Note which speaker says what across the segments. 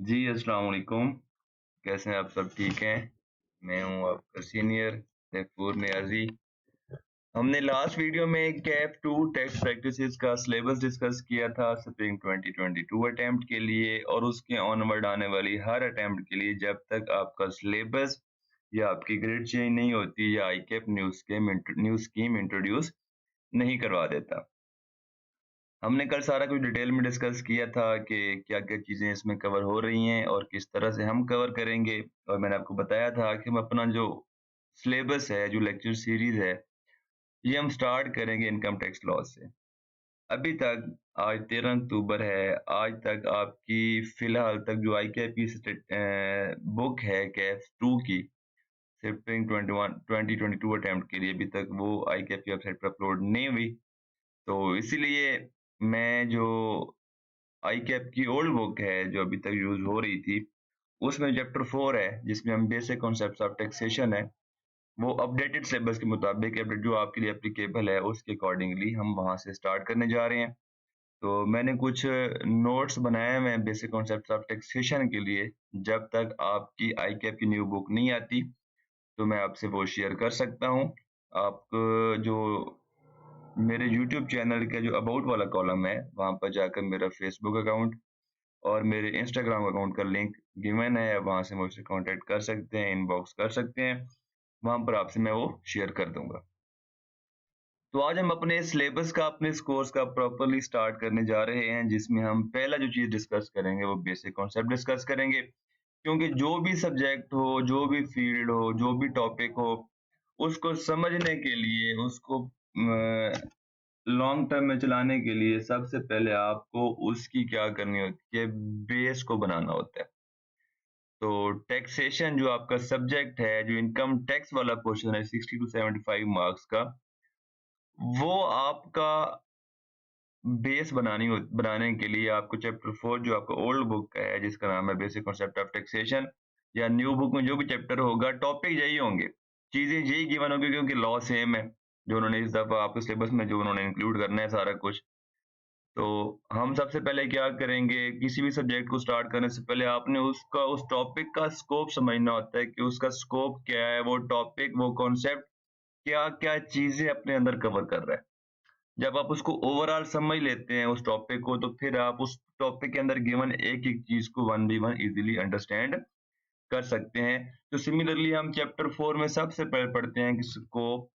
Speaker 1: जी, अस्सलाम वालेकुम। कैसे हैं आप? सब ठीक हैं? मैं हूँ आपका सीनियर तैफूर नियाज़ी। हमने लास्ट वीडियो में कैप 2 टेस्ट प्रैक्टिसेस का सिलेबस डिस्कस किया था स्प्रिंग 2022 अटेम्प्ट के लिए और उसके ऑनवर्ड आने वाली हर अटेम्प्ट के लिए जब तक आपका सिलेबस या आपकी ग्रेड चेंज नहीं होती या आईकैप न्यू स्कीम इंट्रोड्यूस नहीं करवा देता। हमने कल सारा कुछ डिटेल में डिस्कस किया था कि क्या-क्या चीज़ें इसमें कवर हो रही हैं और किस तरह से हम कवर करेंगे और मैंने आपको बताया था कि हम अपना जो सिलेबस है, जो लेक्चर सीरीज़ है, ये हम स्टार्ट करेंगे इनकम टैक्स लॉ से। अभी तक आज 13 अक्टूबर है, आज तक आपकी फ़िलहाल तक जो आईकेपी बुक है कैफ 2 की सिफ्टिंग 2022 अटेम्प्ट के लिए अभी तक वो आईकेपी वेबसाइट पर अपलोड नहीं हुई। तो इसीलिए मैं जो आईकैप की ओल्ड बुक है जो अभी तक यूज़ हो रही थी, उसमें चैप्टर 4 है जिसमें हम बेसिक कॉन्सेप्ट्स ऑफ टैक्सेशन है, वो अपडेटेड सिलेबस के मुताबिक अपडेट जो आपके लिए एप्लीकेबल है उसके अकॉर्डिंगली हम वहाँ से स्टार्ट करने जा रहे हैं। तो मैंने कुछ नोट्स बनाए हुए हैं बेसिक कॉन्सेप्ट्स ऑफ टैक्सेशन के लिए, जब तक आपकी आईकैप की न्यू बुक नहीं आती, तो मैं आपसे वो शेयर कर सकता हूँ। आप जो मेरे यूट्यूब चैनल का जो अबाउट वाला कॉलम है, वहाँ पर जाकर मेरा फेसबुक अकाउंट और मेरे इंस्टाग्राम अकाउंट का लिंक गिवन है, वहाँ से मुझसे कॉन्टैक्ट कर सकते हैं, इनबॉक्स कर सकते हैं, वहाँ पर आपसे मैं वो शेयर कर दूँगा। तो आज हम अपने सिलेबस का, अपने इस कोर्स का प्रॉपर्ली स्टार्ट करने जा रहे हैं, जिसमें हम पहला जो चीज़ डिस्कस करेंगे, वो बेसिक कॉन्सेप्ट डिस्कस करेंगे। क्योंकि जो भी सब्जेक्ट हो, जो भी फ़ील्ड हो, जो भी टॉपिक हो, उसको समझने के लिए, उसको लॉन्ग टर्म में चलाने के लिए सबसे पहले आपको उसकी क्या करनी होती है, बेस को बनाना होता है। तो टैक्सेशन जो आपका सब्जेक्ट है, जो इनकम टैक्स वाला पोर्शन है 60 टू 75 मार्क्स का, वो आपका बनाने के लिए आपको चैप्टर 4 जो आपका ओल्ड बुक का है, जिसका नाम है बेसिक कॉन्सेप्ट ऑफ टैक्सेशन, या न्यू बुक में जो भी चैप्टर होगा, टॉपिक यही होंगे, चीज़ें यही गिवन होंगी क्योंकि लॉ सेम है, जो उन्होंने इस दफ़ा आपके सिलेबस में जो उन्होंने इंक्लूड करना है सारा कुछ। तो हम सबसे पहले क्या करेंगे, किसी भी सब्जेक्ट को स्टार्ट करने से पहले आपने उसका उस टॉपिक का स्कोप समझना होता है कि उसका स्कोप क्या है, वो टॉपिक, वो कॉन्सेप्ट क्या-क्या चीज़ें अपने अंदर कवर कर रहा है। जब आप उसको ओवरऑल समझ लेते हैं उस टॉपिक को, तो फिर आप उस टॉपिक के अंदर गिवन एक-एक चीज़ को one by one easily understand कर सकते हैं। तो सिमिलरली हम चैप्टर 4 में सबसे पहले पढ़ते हैं कि स्कोप,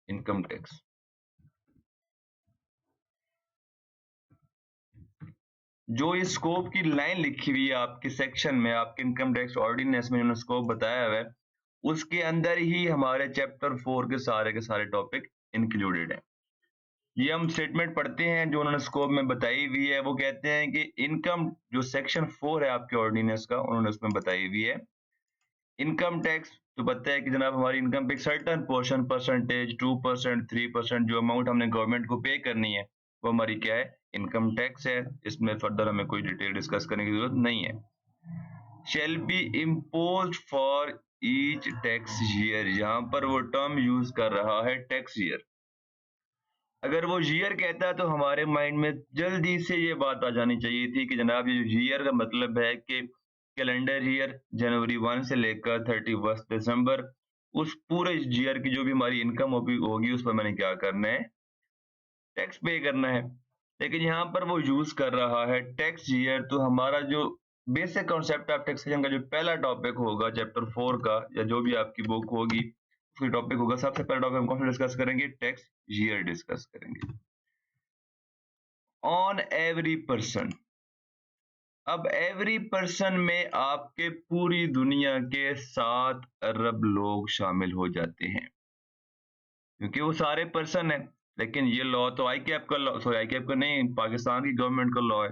Speaker 1: इनकम टैक्स। जो ये स्कोप की लाइन लिखी हुई है आपके सेक्शन में, आपके इनकम टैक्स ऑर्डिनेंस में उन्होंने स्कोप बताया हुआ है, उसके अंदर ही हमारे चैप्टर 4 के सारे टॉपिक इंक्लूडेड हैं। ये हम स्टेटमेंट पढ़ते हैं जो उन्होंने स्कोप में बताई हुई है, वो कहते हैं कि इनकम जो सेक्शन 4 है आपके ऑर्डिनेंस का, उन्होंने उसमें बताई हुई है। इनकम टैक्स तो पता है कि जनाब हमारी इनकम पे एक सर्टेन पोर्शन, परसेंटेज 2%, 3% जो अमाउंट हमने गवर्नमेंट को पे करनी है, वो हमारी क्या है? इनकम टैक्स है। इसमें फर्दर हमें कोई डिटेल डिस्कस करने की ज़रूरत नहीं है। Shall be imposed for each tax year, यहाँ पर वो टर्म यूज़ कर रहा है टैक्स ईयर। अगर वो ईयर कहता है तो हमारे माइंड में जल्दी से ये बात आ जानी चाहिए थी कि जनाब ये जो ईयर का मतलब है कि कैलेंडर ईयर जनवरी 1 से लेकर 31 दिसंबर, उस पूरे ईयर की जो भी हमारी इनकम होगी उस पर मैंने क्या करना है? टैक्स पे करना है। लेकिन यहाँ पर वो यूज़ कर रहा है टैक्स ईयर, तो हमारा जो बेसिक कॉन्सेप्ट ऑफ टैक्सेशन का जो पहला टॉपिक होगा चैप्टर 4 का, या जो भी आपकी बुक होगी, उसका टॉपिक होगा, सबसे पहला टॉपिक हम कौन सा डिस्कस करेंगे? टैक्स ईयर डिस्कस करेंगे। ऑन एवरी पर्सन, अब एवरी पर्सन में आपके पूरी दुनिया के 7 अरब लोग शामिल हो जाते हैं, क्योंकि वो सारे पर्सन है। लेकिन ये लॉ तो आईकैप का लॉ, सॉरी आईकैप का नहीं, पाकिस्तान की गवर्नमेंट का लॉ है,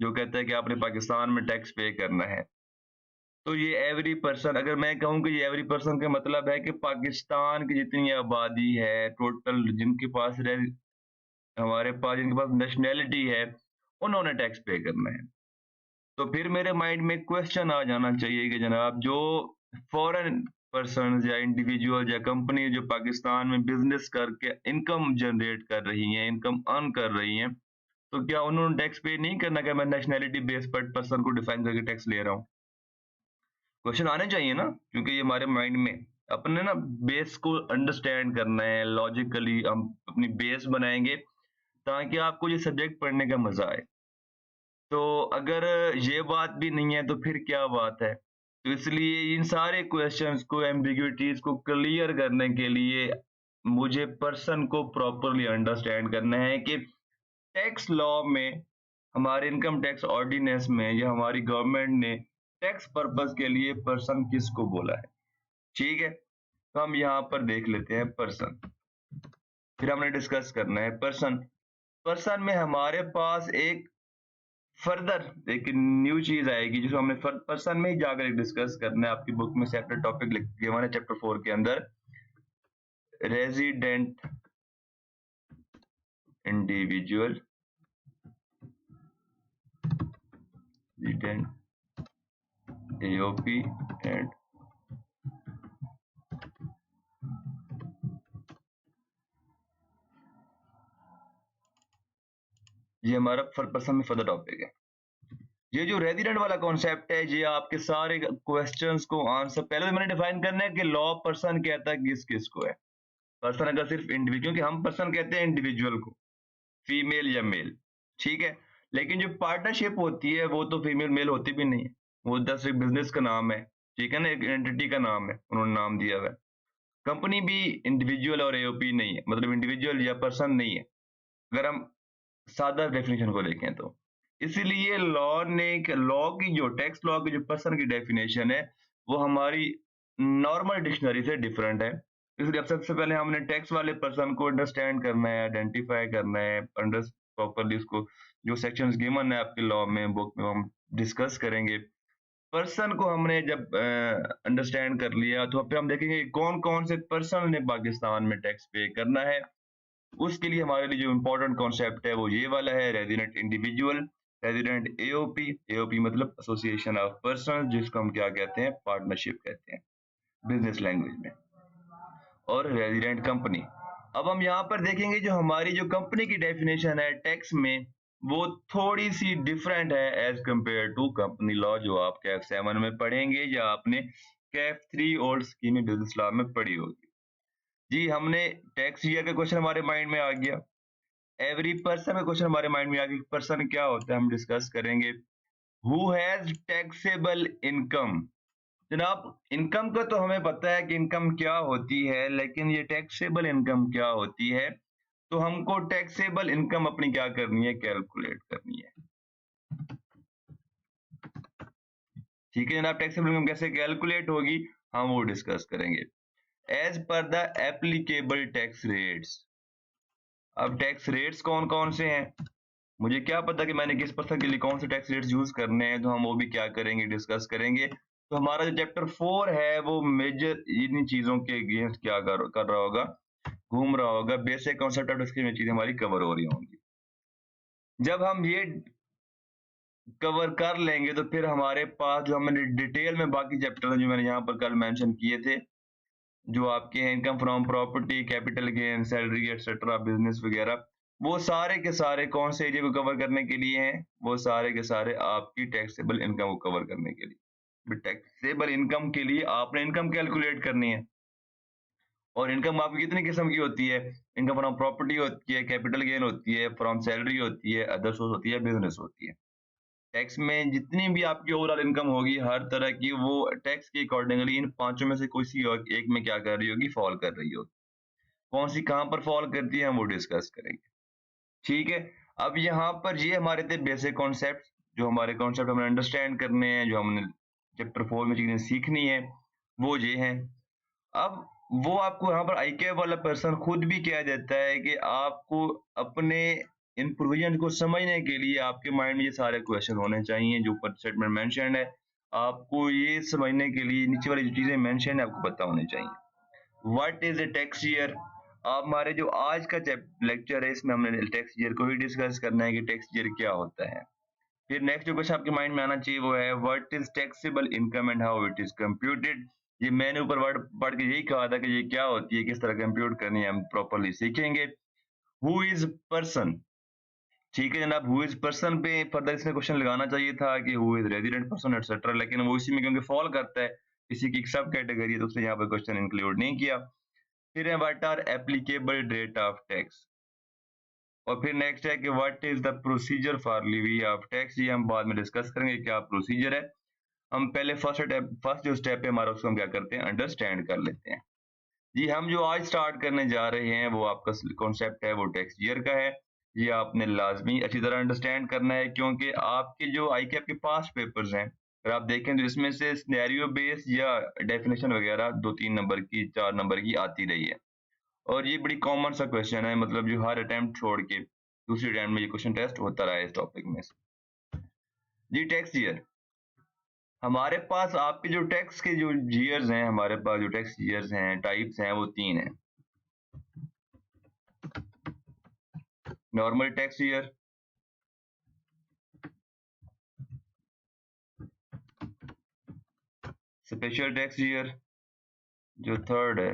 Speaker 1: जो कहता है कि आपने पाकिस्तान में टैक्स पे करना है। तो ये एवरी पर्सन, अगर मैं कहूँ कि ये एवरी पर्सन का मतलब है कि पाकिस्तान की जितनी आबादी है, टोटल जिनके पास हमारे पास जिनके पास नेशनैलिटी है, उन्होंने टैक्स पे करना है। तो फिर मेरे माइंड में क्वेश्चन आ जाना चाहिए कि जनाब जो फॉरेन पर्सन्स या इंडिविजुअल या कंपनी जो पाकिस्तान में बिजनेस करके इनकम जनरेट कर रही हैं, इनकम अर्न कर रही हैं, तो क्या उन्होंने टैक्स पे नहीं करना? क्या मैं नेशनैलिटी बेस पर पर्सन को डिफाइन करके टैक्स ले रहा हूँ? क्वेश्चन आने चाहिए ना, क्योंकि ये हमारे माइंड में अपने ना बेस को अंडरस्टैंड करना है, लॉजिकली हम अपनी बेस बनाएंगे ताकि आपको ये सब्जेक्ट पढ़ने का मजा आए। तो अगर ये बात भी नहीं है तो फिर क्या बात है? तो इसलिए इन सारे क्वेश्चंस को, एम्बिग्युइटीज को क्लियर करने के लिए मुझे पर्सन को प्रॉपरली अंडरस्टैंड करना है कि टैक्स लॉ में, हमारे इनकम टैक्स ऑर्डिनेंस में या हमारी गवर्नमेंट ने टैक्स पर्पस के लिए पर्सन किसको बोला है। ठीक है, तो हम यहाँ पर देख लेते हैं पर्सन। फिर हमने डिस्कस करना है पर्सन। पर्सन में हमारे पास एक फर्दर एक न्यू चीज आएगी जिसको हमने पर्सन में ही जाकर डिस्कस करना है। आपकी बुक में सेपरेट टॉपिक लिख दिया मैंने चैप्टर 4 के अंदर, resident individual, resident AOP and ये हमारा पर्सन में फर्दर टॉपिक है। ये जो रेजिडेंट वाला कॉन्सेप्ट है, ये आपके सारे क्वेश्चंस को आंसर, पहले तो मैंने डिफाइन करना है कि लॉ पर्सन कहता है किस किस को है। पर्सन अगर सिर्फ इंडिविजुअल, क्योंकि हम पर्सन कहते हैं इंडिविजुअल को, फीमेल या मेल, ठीक है। लेकिन जो पार्टनरशिप होती है वो तो फीमेल मेल होती भी नहीं है, वो जस्ट एक बिजनेस का नाम है, ठीक है ना, एक एंटिटी का नाम है, उन्होंने नाम दिया हुआ है। कंपनी भी इंडिविजुअल और एओपी नहीं है, मतलब इंडिविजुअल या पर्सन नहीं है, अगर हम सादा डेफिनेशन को देखें तो। इसीलिए लॉ की जो टैक्स लॉ की जो पर्सन की डेफिनेशन है वो हमारी नॉर्मल डिक्शनरी से डिफरेंट है। इसलिए अब सबसे पहले हमने टैक्स वाले पर्सन को अंडरस्टैंड करना है, आइडेंटिफाई करना है, अंडर प्रॉपरली उसको, जो सेक्शंस गिवन है आपके लॉ में, बुक में, हम डिस्कस करेंगे। पर्सन को हमने जब अंडरस्टैंड कर लिया तो फिर हम देखेंगे कौन कौन से पर्सन ने पाकिस्तान में टैक्स पे करना है। उसके लिए हमारे लिए जो इम्पोर्टेंट कॉन्सेप्ट है वो ये वाला है, resident individual, resident AOP, AOP मतलब एसोसिएशन ऑफ पर्सन, जिसको हम क्या कहते हैं, पार्टनरशिप कहते हैं बिजनेस लैंग्वेज में, और रेजिडेंट कंपनी। अब हम यहाँ पर देखेंगे जो हमारी जो कंपनी की डेफिनेशन है टैक्स में, वो थोड़ी सी डिफरेंट है as compare to company law, जो आप कैफ 7 में पढ़ेंगे या आपने CAF 3 old scheme business law में पढ़ी होगी। जी, हमने टैक्स ईयर का क्वेश्चन हमारे माइंड में आ गया, एवरी पर्सन का क्वेश्चन हमारे माइंड में आ गया, पर्सन क्या होता है हम डिस्कस करेंगे। Who has taxable income. जनाब, इनकम का तो हमें पता है कि इनकम क्या होती है, लेकिन ये टैक्सेबल इनकम क्या होती है, तो हमको टैक्सेबल इनकम अपनी क्या करनी है, कैलकुलेट करनी है। ठीक है जनाब, टैक्सेबल इनकम कैसे कैलकुलेट होगी हम वो डिस्कस करेंगे as per the applicable tax rates. अब टैक्स रेट्स कौन कौन से हैं, मुझे क्या पता कि मैंने किस पर्सन के लिए कौन से टैक्स रेट्स यूज करने हैं, तो हम वो भी क्या करेंगे, डिस्कस करेंगे। तो हमारा जो चैप्टर 4 है वो मेजर इन चीजों के अगेंस्ट क्या कर रहा होगा, घूम रहा होगा, बेसिक कॉन्सेप्ट ऑफ इसकी चीजें हमारी कवर हो रही होंगी। जब हम ये कवर कर लेंगे तो फिर हमारे पास जो हमने डिटेल में बाकी चैप्टर जो मैंने यहाँ पर कल मेंशन किए थे, जो आपके हैं income from property, capital gain, salary etcetera, business वगैरह, वो सारे के सारे कौन से एरिया को कवर करने के लिए हैं, वो सारे के सारे आपकी टैक्सेबल इनकम को कवर करने के लिए। टैक्सेबल इनकम के लिए आपने इनकम कैलकुलेट करनी है, और इनकम आपकी कितनी किस्म की होती है, इनकम फ्रॉम प्रॉपर्टी होती है, कैपिटल गेन होती है, फ्रॉम सैलरी होती है, अदर सोर्स होती है, बिजनेस होती है। टैक्स में जितनी भी आपकी ओवरऑल इनकम होगी हर तरह की, वो टैक्स के अकॉर्डिंगली इन पांचों में से कोई सी एक में क्या कर रही होगी, फॉल कर रही होगी। कौन सी कहां पर फॉल करती है हम वो डिस्कस करेंगे। ठीक है, अब यहाँ पर ये हमारे थे बेसिक कॉन्सेप्ट, जो हमारे कॉन्सेप्ट हमें अंडरस्टैंड करने हैं, जो हमने चैप्टर 4 में चीजें सीखनी है वो ये हैं। अब वो आपको यहाँ पर आईकेएफ वाला पर्सन खुद भी कह देता है कि आपको अपने इन प्रोविजन को समझने के लिए आपके माइंड में ये सारे क्वेश्चन होने चाहिए जो ऊपर स्टेटमेंट मेंशन है, आपको ये समझने के लिए नीचे वाली जो चीजें मेंशन है आपको पता होनी चाहिए। What is a tax year. आप हमारे जो आज का लेक्चर है इसमें हमने टैक्स ईयर को ही डिस्कस करना है कि टैक्स ईयर क्या होता है। फिर नेक्स्ट जो क्वेश्चन आपके माइंड में आना चाहिए वो है what is taxable income and how it is computed. ये मैंने ऊपर वर्ड पढ़ के यही कहा था कि ये क्या होती है, किस तरह कंप्यूट करनी है, हम प्रॉपरली सीखेंगे। हु इज पर्सन, ठीक है जनाब, हु इज पर्सन पे फर्दर इसमें क्वेश्चन लगाना चाहिए था कि who is resident person etcetera, लेकिन वो इसी में क्योंकि फॉल करता है, किसी की सब कैटेगरी है, तो उसने यहाँ पर क्वेश्चन इंक्लूड नहीं किया। फिर है what are applicable rate of tax, और फिर नेक्स्ट है कि what is the procedure for levy of tax. ये हम बाद में डिस्कस करेंगे क्या प्रोसीजर है। हम पहले फर्स्ट जो स्टेप है हमारा, उसको हम क्या करते हैं, अंडरस्टैंड कर लेते हैं। जी, हम जो आज स्टार्ट करने जा रहे हैं वो आपका कॉन्सेप्ट है वो टैक्स ईयर का है। ये आपने लाजमी अच्छी तरह अंडरस्टैंड करना है, क्योंकि आपके जो आई के आपके पास्ट पेपर्स हैं, अगर आप देखें तो इसमें से सिनेरियो बेस या डेफिनेशन वगैरह 2-3 नंबर की 4 नंबर की आती रही है, और ये बड़ी कॉमन सा क्वेश्चन है, मतलब जो हर अटेम्प्ट छोड़ के दूसरे अटेम्प्ट में ये क्वेश्चन टेस्ट होता रहा है इस टॉपिक में से। जी, टैक्स ईयर हमारे पास आपके जो टैक्स के जो ईयर्स हैं, हमारे पास जो टैक्स ईयर्स हैं, टाइप्स हैं, वो 3 हैं। Normal tax year, special tax year जो थर्ड है,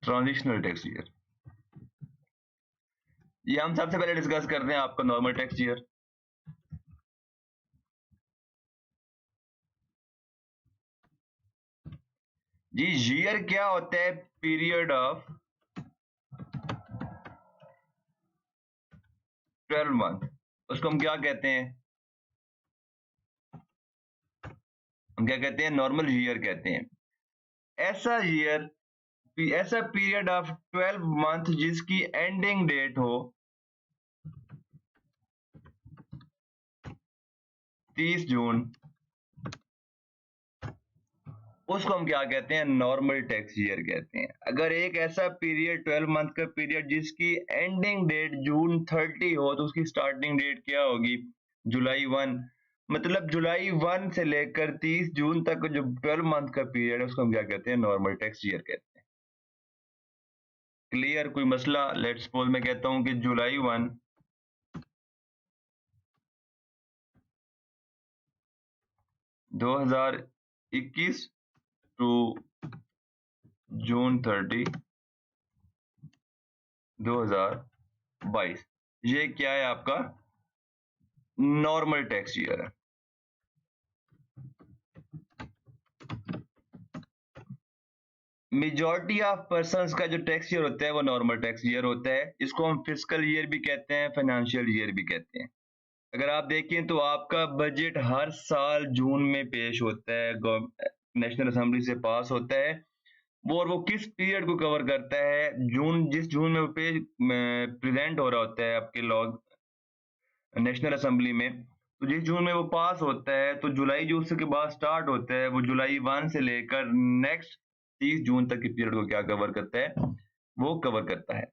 Speaker 1: ट्रांजिशनल टैक्स ईयर। ये हम सबसे पहले डिस्कस करते हैं आपका नॉर्मल टैक्स ईयर। जी, ईयर क्या होता है, पीरियड ऑफ 12 मंथ, उसको हम क्या कहते हैं, हम क्या कहते हैं, नॉर्मल ईयर कहते हैं। ऐसा ईयर, ऐसा पीरियड ऑफ 12 मंथ जिसकी एंडिंग डेट हो 30 जून, उसको हम क्या कहते हैं, नॉर्मल टैक्स ईयर कहते हैं। अगर एक ऐसा पीरियड 12 मंथ का पीरियड जिसकी एंडिंग डेट जून 30 हो, तो उसकी स्टार्टिंग डेट क्या होगी, जुलाई 1। मतलब जुलाई 1 से लेकर 30 जून तक जो 12 मंथ का पीरियड है, उसको हम क्या कहते हैं, नॉर्मल टैक्स ईयर कहते हैं। क्लियर, कोई मसला? लेट्स सपोज मैं कहता हूं कि जुलाई 1 2021 टू जून 30 2022, ये क्या है, आपका नॉर्मल टैक्स ईयर है। मेजॉरिटी ऑफ पर्संस का जो टैक्स ईयर होता है वो नॉर्मल टैक्स ईयर होता है। इसको हम फिस्कल ईयर भी कहते हैं, फाइनेंशियल ईयर भी कहते हैं। अगर आप देखें तो आपका बजट हर साल जून में पेश होता है, नेशनल असेंबली से पास होता है वो, और वो किस पीरियड को कवर करता है, जून, जिस जून में वो पेज प्रेजेंट हो रहा होता है आपके लॉग नेशनल असेंबली में, तो जिस जून में वो पास होता है, तो जुलाई जो उसके बाद स्टार्ट होता है, वो जुलाई 1 से लेकर नेक्स्ट 30 जून तक के पीरियड को क्या कवर करता है, वो कवर करता है।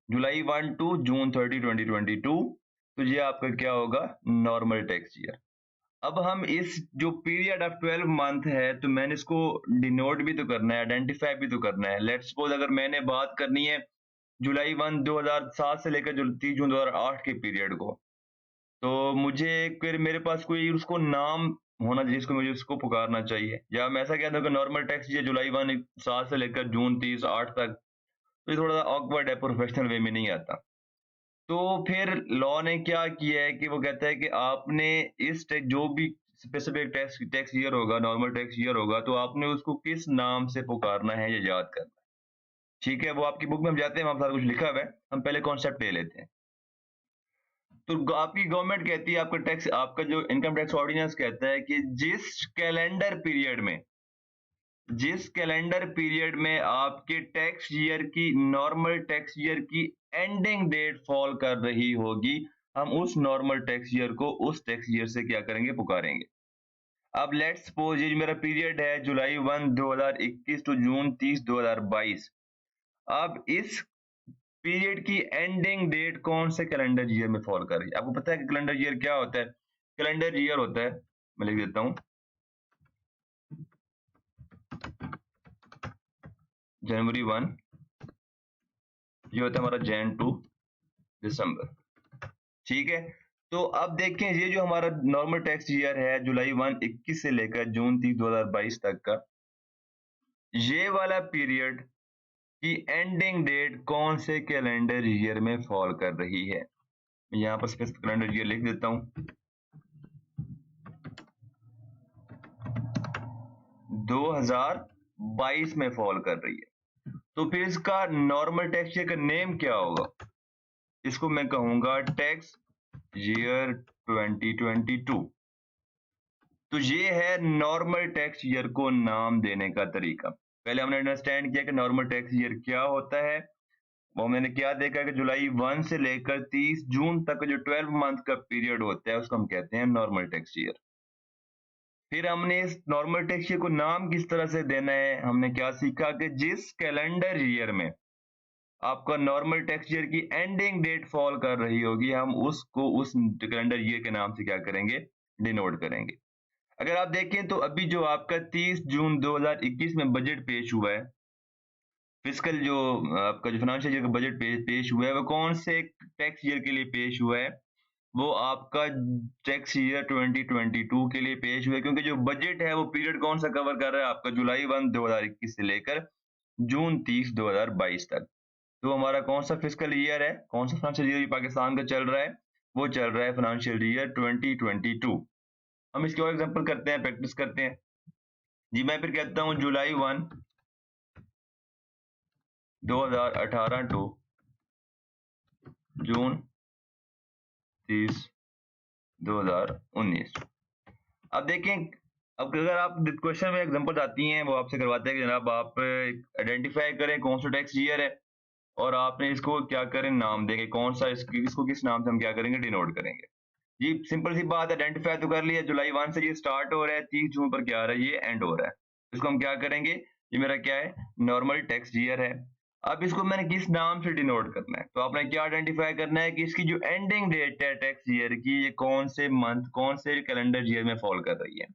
Speaker 1: जुलाई 1 टू जून 30 2022, तो ये आपका क्या होगा, नॉर्मल टैक्स ईयर। अब हम इस जो पीरियड ऑफ 12 मंथ है, तो मैंने इसको डिनोट भी तो करना है, आइडेंटिफाई भी तो करना है। लेट्स सपोज अगर मैंने बात करनी है जुलाई 1 2007 से लेकर 30 जून 2008 के पीरियड को, तो मुझे फिर मेरे पास कोई उसको नाम होना चाहिए, जिसको मुझे उसको पुकारना चाहिए। या मैं ऐसा कहता हूँ कि नॉर्मल टैक्स ये जुलाई 1 7 से लेकर जून 30 8 तक, तो ये थोड़ा सा ऑकवर्ड है, प्रोफेशनल वे में नहीं आता। तो फिर लॉ ने क्या किया है कि वो कहता है कि आपने इस जो भी स्पेसिफिक टैक्स टैक्स ईयर होगा, नॉर्मल टैक्स ईयर होगा, तो आपने उसको किस नाम से पुकारना है ये याद करना है। ठीक है, वो आपकी बुक में हम जाते हैं, वहां सारा कुछ लिखा हुआ है, हम पहले कॉन्सेप्ट ले लेते हैं। तो आपकी गवर्नमेंट कहती है, आपका टैक्स, आपका जो इनकम टैक्स ऑर्डिनेंस कहता है कि जिस कैलेंडर पीरियड में आपके टैक्स ईयर की, नॉर्मल टैक्स ईयर की एंडिंग डेट फॉल कर रही होगी, हम उस नॉर्मल टैक्स ईयर को उस टैक्स ईयर से क्या करेंगे, पुकारेंगे। अब लेट्स सपोज ये जो मेरा पीरियड है जुलाई 1 2021 टू जून 30 2022, अब इस पीरियड की एंडिंग डेट कौन से कैलेंडर ईयर में फॉल कर रही है। आपको पता है कि कैलेंडर ईयर क्या होता है, कैलेंडर ईयर होता है, मैं लिख देता हूं, जनवरी 1, ये होता है हमारा जैन टू दिसंबर। ठीक है। तो अब देखें, ये जो हमारा नॉर्मल टैक्स ईयर है जुलाई 1 21 से लेकर जून 30 2022 तक का, ये वाला पीरियड की एंडिंग डेट कौन से कैलेंडर ईयर में फॉल कर रही है। मैं यहाँ पर स्पेसिफिक कैलेंडर ईयर लिख देता हूँ, 2022 में फॉल कर रही है। तो फिर इसका नॉर्मल टैक्स ईयर का नेम क्या होगा? इसको मैं कहूंगा टैक्स ईयर 2022। तो ये है नॉर्मल टैक्स ईयर को नाम देने का तरीका। पहले हमने अंडरस्टैंड किया कि नॉर्मल टैक्स ईयर क्या होता है। वो मैंने क्या देखा कि जुलाई 1 से लेकर 30 जून तक जो 12 मंथ का पीरियड होता है उसको हम कहते हैं नॉर्मल टैक्स ईयर। फिर हमने इस नॉर्मल टैक्स ईयर को नाम किस तरह से देना है, हमने क्या सीखा कि जिस कैलेंडर ईयर में आपका नॉर्मल टैक्स ईयर की एंडिंग डेट फॉल कर रही होगी, हम उसको उस कैलेंडर ईयर के नाम से क्या करेंगे, डिनोट करेंगे। अगर आप देखें तो अभी जो आपका 30 जून 2021 में बजट पेश हुआ है, फिस्कल जो आपका जो फाइनेंशियल ईयर का बजट पेश हुआ है, वो कौन से टैक्स ईयर के लिए पेश हुआ है? वो आपका टैक्स ईयर 2022 के लिए पेश हुआ है, क्योंकि जो बजट है वो पीरियड कौन सा कवर कर रहा है, आपका जुलाई 1 2021 से लेकर जून 30 2022 तक। तो हमारा कौन सा फिस्कल ईयर है, कौन सा फाइनेंशियल ईयर पाकिस्तान का चल रहा है? वो चल रहा है फाइनेंशियल ईयर 2022। हम इसके और एग्जांपल करते हैं, प्रैक्टिस करते हैं जी। मैं फिर कहता हूं जुलाई 1 2018 टू जून 30 2019। अब देखें, अब अगर आप क्वेश्चन में एग्जांपल आती हैं, वो आपसे करवाते हैं कि जनाब आप आइडेंटिफाई करें कौन सा टैक्स ईयर है और आपने इसको क्या करें, नाम देंगे कौन सा, इसको किस नाम से हम क्या करेंगे, डिनोट करेंगे। जी सिंपल सी बात, आइडेंटिफाई तो कर लिया, जुलाई 1 से ये स्टार्ट हो रहा है, 30 जून पर क्या आ रहा है, ये एंड हो रहा है। इसको हम क्या करेंगे, ये मेरा क्या है, नॉर्मल टैक्स ईयर है। अब इसको मैंने किस नाम से डिनोट करना है, तो आपने क्या आइडेंटिफाई करना है कि इसकी जो एंडिंग डेट है टैक्स ईयर की, ये कौन से मंथ, कौन से कैलेंडर ईयर में फॉल कर रही है,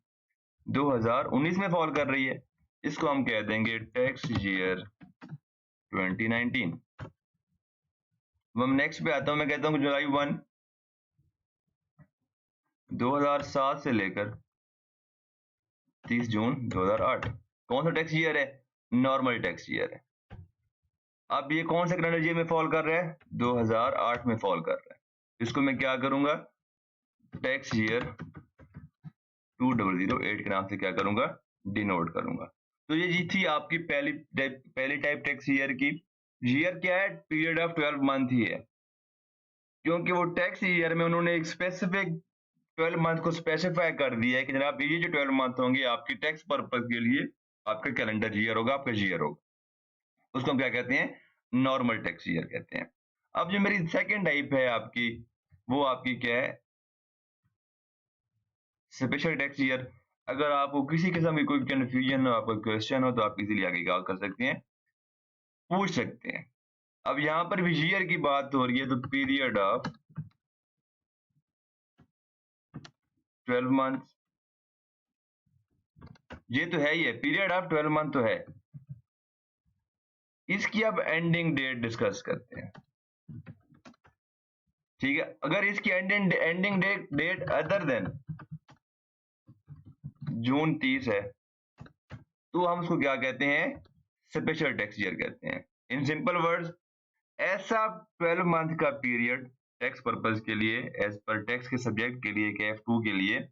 Speaker 1: 2019 में फॉल कर रही है। इसको हम कह देंगे टैक्स ईयर 2019। हम नेक्स्ट पे आता हूं, मैं कहता हूं जुलाई 1 2007 से लेकर 30 जून 2008। कौन सा टैक्स ईयर है, नॉर्मल टैक्स ईयर है। अब ये कौन से कैलेंडर ईयर में फॉल कर रहा है, 2008 में फॉल कर रहा है। इसको मैं क्या करूंगा, टैक्स ईयर 2008 के नाम से क्या करूंगा, डिनोट करूंगा। तो ये थी आपकी पहली टाइप टैक्स ईयर की। ईयर क्या है, पीरियड ऑफ 12 मंथ ही है, क्योंकि वो टैक्स ईयर में उन्होंने एक स्पेसिफिक 12 मंथ को स्पेसिफाई कर दिया है कि जनाब ये जो 12 मंथ होंगे आपकी टैक्स पर्पज के लिए आपका कैलेंडर ईयर होगा, आपका ईयर होगा। उसको हम क्या कहते हैं, नॉर्मल टैक्स ईयर कहते हैं। अब जो मेरी सेकंड टाइप है आपकी, वो आपकी क्या है, स्पेशल टैक्स ईयर। अगर आपको किसी किस्म की कोई कंफ्यूजन हो, आपको क्वेश्चन हो, तो आप इजीली आगे क्या कर सकते हैं, पूछ सकते हैं। अब यहाँ पर भी ईयर की बात हो रही है, तो पीरियड ऑफ 12 मंथ, ये तो है ही है, पीरियड ऑफ 12 मंथ तो है। इसकी अब एंडिंग डेट डिस्कस करते हैं, ठीक है। अगर इसकी ending date other than June 30 है, तो हम उसको क्या कहते हैं, स्पेशल टैक्स ईयर कहते हैं। इन सिंपल वर्ड्स, ऐसा 12 मंथ का पीरियड टैक्स पर्पज के लिए, एज पर टैक्स के सब्जेक्ट के लिए, KF2 के लिए,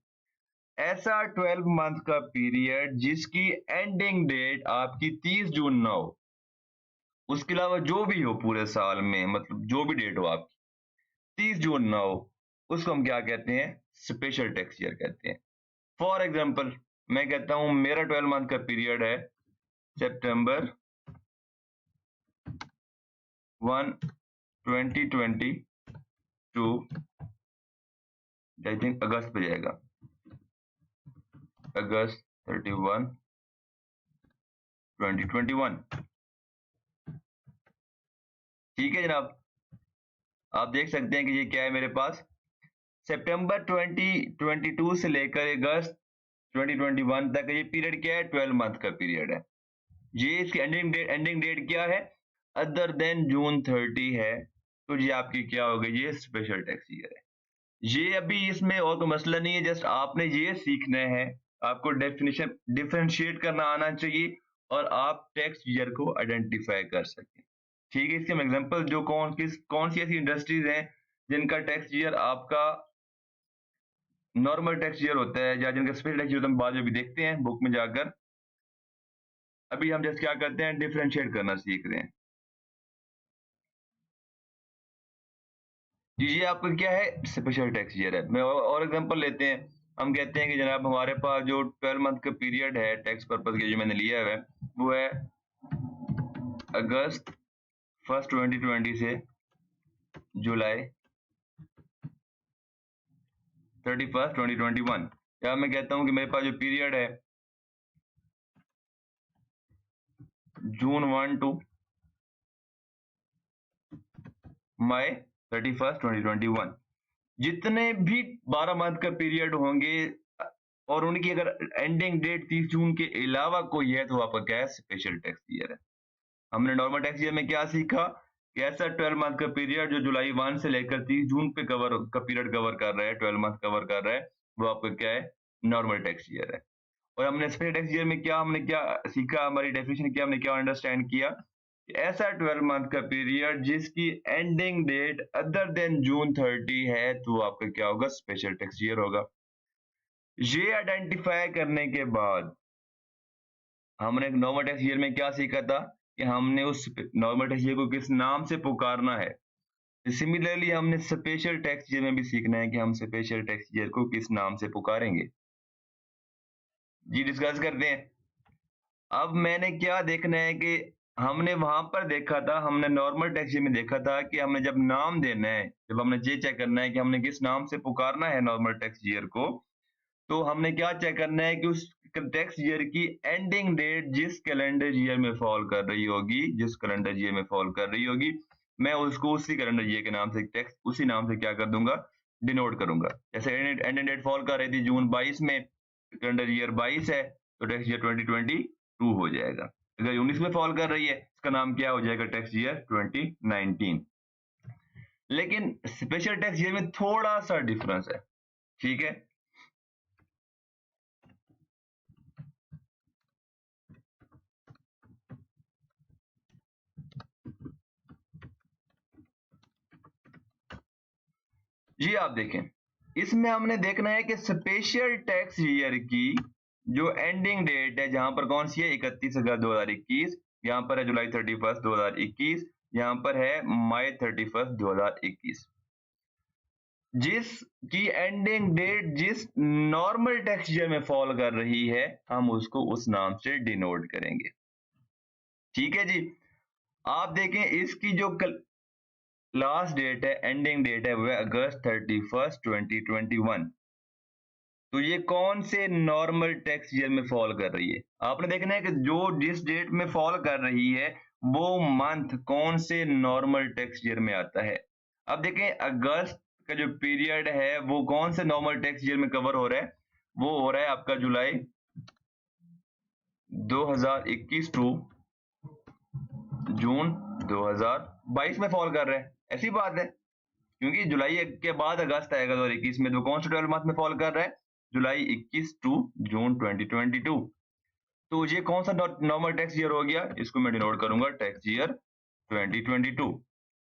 Speaker 1: ऐसा 12 मंथ का पीरियड जिसकी एंडिंग डेट आपकी 30 जून ना हो, उसके अलावा जो भी हो पूरे साल में, मतलब जो भी डेट हो आपकी 30 जून ना हो, उसको हम क्या कहते हैं, स्पेशल टैक्स ईयर कहते हैं। फॉर एग्जाम्पल, मैं कहता हूं मेरा 12 मंथ का पीरियड है सितंबर 1 2020 टू आई थिंक अगस्त पे जाएगा, अगस्त 31 2021। ठीक है जनाब, आप देख सकते हैं कि ये क्या है मेरे पास, सितंबर 2022 से लेकर अगस्त 2021 तक ये पीरियड क्या है, 12 मंथ का पीरियड है। ये इसकी एंडिंग डेट क्या है, अदर देन जून 30 है, तो ये आपकी क्या हो गई, ये स्पेशल टैक्स ईयर है। ये अभी इसमें और कोई मसला नहीं है, जस्ट आपने ये सीखना है, आपको डेफिनेशन डिफरेंशिएट करना आना चाहिए और आप टैक्स ईयर को आइडेंटिफाई कर सकें। ठीक है, इसके एग्जांपल जो कौन सी ऐसी इंडस्ट्रीज हैं जिनका टैक्स ईयर आपका नॉर्मल टैक्स ईयर होता है या जिनका स्पेशल टैक्स ईयर होता है, हम बाद में भी देखते हैं बुक में जाकर। अभी हम जस्ट क्या करते हैं, डिफरेंशिएट करना सीख रहे हैं। ये आपका क्या है, स्पेशल टैक्स ईयर है। मैं और एग्जांपल लेते हैं, हम कहते हैं कि जनाब हमारे पास जो 12 मंथ का पीरियड है टैक्स पर्पज के जो मैंने लिया है वो है अगस्त 1 2020 से जुलाई 31 2021। या मैं कहता हूं कि मेरे पास जो पीरियड है जून 1 टू मई 31 2021। जितने भी 12 मंथ का पीरियड होंगे और उनकी अगर एंडिंग डेट 30 जून के अलावा कोई है तो आपका क्या है, स्पेशल टैक्स ईयर है। हमने नॉर्मल टैक्स ईयर में क्या सीखा कि ऐसा 12 मंथ का पीरियड जो जुलाई 1 से लेकर 30 जून पे कवर का पीरियड कवर कर रहा है, 12 मंथ कवर कर रहा है, वो आपका क्या है, नॉर्मल टैक्स ईयर है। और हमने स्पेशल टैक्स ईयर में क्या हमने क्या सीखा, हमारी डेफिनेशन क्या, हमने क्या अंडरस्टैंड किया कि ऐसा 12 मंथ का पीरियड जिसकी ending date other than June 30 है तो आपका क्या होगा, स्पेशल टैक्स ईयर होगा। ये आइडेंटिफाई करने के बाद हमने नॉर्मल टैक्स ईयर में क्या सीखा था कि हमने उस नॉर्मल टैक्स ईयर को किस नाम से पुकारना है। सिमिलरली हमने स्पेशल टैक्स ईयर में भी सीखना है कि हम स्पेशल टैक्स ईयर को किस नाम से पुकारेंगे। जी डिस्कस करते हैं। अब मैंने क्या देखना है कि हमने वहां पर देखा था, हमने नॉर्मल टैक्स ईयर में देखा था कि हमें जब नाम देना है, जब हमने ये चेक करना है कि हमने किस नाम से पुकारना है नॉर्मल टैक्स ईयर को, तो हमने क्या चेक करना है कि उस टैक्स ईयर की एंडिंग डेट जिस कैलेंडर ईयर में फॉल कर रही होगी, जिस कैलेंडर ईयर में फॉल कर रही होगी, मैं उसको उसी कैलेंडर ईयर के नाम से टैक्स उसी नाम से क्या कर दूंगा, डिनोट करूंगा। जैसे एंडिंग डेट फॉल कर रही थी जून 22 में, कैलेंडर ईयर 22 है तो टैक्स ईयर 2022 हो जाएगा। अगर 19 में फॉल कर रही है इसका नाम क्या हो जाएगा, टैक्स ईयर 2019। लेकिन स्पेशल टैक्स ईयर में थोड़ा सा डिफरेंस है। ठीक है, जी आप देखें, इसमें हमने देखना है कि स्पेशल टैक्स ईयर की जो एंडिंग डेट है, जहां पर कौन सी है, 31 अगस्त 2021, यहां पर है जुलाई 31 2021, यहां पर है मई 31 2021। जिसकी एंडिंग डेट जिस नॉर्मल टैक्स ईयर में फॉल कर रही है हम उसको उस नाम से डिनोट करेंगे। ठीक है जी, आप देखें इसकी जो लास्ट डेट है, एंडिंग डेट है, वह अगस्त 31 2021। तो ये कौन से नॉर्मल टैक्स ईयर में फॉल कर रही है, आपने देखना है कि जो जिस डेट में फॉल कर रही है वो मंथ कौन से नॉर्मल टैक्स ईयर में आता है। अब देखें अगस्त का जो पीरियड है वो कौन से नॉर्मल टैक्स ईयर में कवर हो रहा है, वो हो रहा है आपका जुलाई 2021 टू जून 2022 में फॉल कर रहा है। ऐसी बात है, क्योंकि जुलाई के बाद अगस्त आएगा 2021 में, तो कौन सा 12 मंथ में फॉल कर रहा है, जुलाई 21 टू जून 2022। तो ये कौन सा नॉर्मल टैक्स ईयर हो गया, इसको मैं डिनोट करूंगा टैक्स ईयर 2022,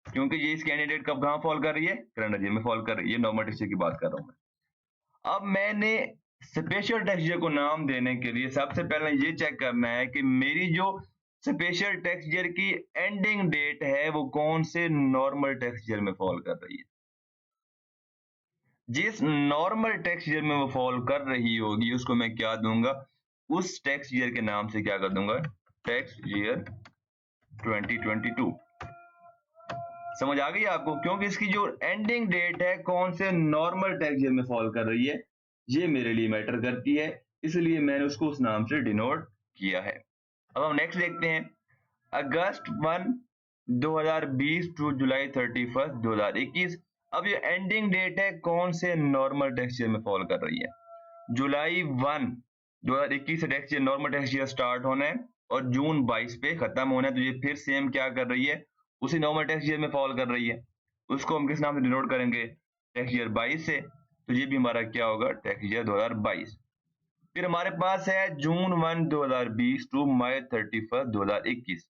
Speaker 1: क्योंकि ये इस कैंडिडेट कब कहां फॉल कर रही है, कैलेंडर ईयर में फॉल कर रही है। नॉर्मल टैक्स ईयर की बात कर रहा हूं मैं। अब मैंने स्पेशल टैक्स ईयर को नाम देने के लिए सबसे पहले ये चेक करना है कि मेरी जो स्पेशल टैक्स ईयर की एंडिंग डेट है वो कौन से नॉर्मल टैक्स ईयर में फॉल कर रही है। जिस नॉर्मल टैक्स ईयर में वो फॉल कर रही होगी उसको मैं क्या दूंगा, उस टैक्स ईयर के नाम से क्या कर दूंगा, टैक्स ईयर 2022। समझ आ गई आपको, क्योंकि इसकी जो एंडिंग डेट है कौन से नॉर्मल टैक्स ईयर में फॉल कर रही है ये मेरे लिए मैटर करती है, इसलिए मैंने उसको उस नाम से डिनोट किया है। अब हम नेक्स्ट देखते हैं, अगस्त 1 2020 टू जुलाई 31 2021। अब ये एंडिंग डेट है कौन से नॉर्मल टैक्स ईयर में फॉल कर रही है, जुलाई 1 2021 से tax year normal tax year start होना है और जून 22 पे खत्म होना है, तो ये फिर सेम क्या कर रही है, उसी नॉर्मल टैक्स ईयर में फॉल कर रही है। उसको हम किस नाम से डिनोट करेंगे, टैक्स ईयर 22 से, तो ये भी हमारा क्या होगा, टैक्स ईयर 2022। फिर हमारे पास है जून 1 2020 टू मई 31 2021।